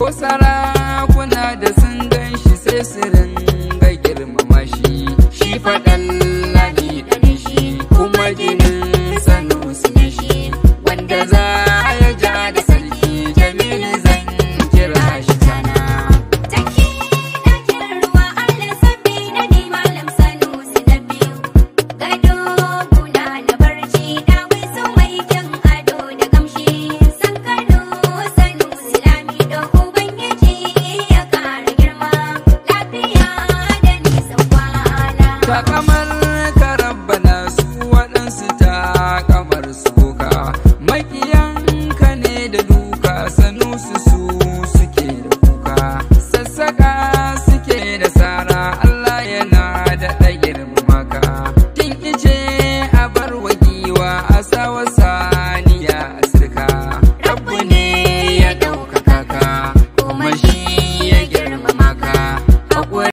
ko sarakuna da sun gan shi sai su ringa girmama shi. Shi faɗan lami ɗan shi kuma jinin Sanusi ne shi, wanda za ya ja da sarki Jamilu zan kira shi tana. Take ɗakin ruwa Allah sabbi na ni Malam Sanusi na biyu. Gado guna na barci ɗawisu mai kyan ado da kamshi. San Kano Sanusi Lamido Ubangiji ya ƙara girma. Lafiya da nisan kwana. Takamar ka rabbana su waɗansu takamar suka, makiyanka ne da duka Sanusi su suke da kuka. Sassaƙa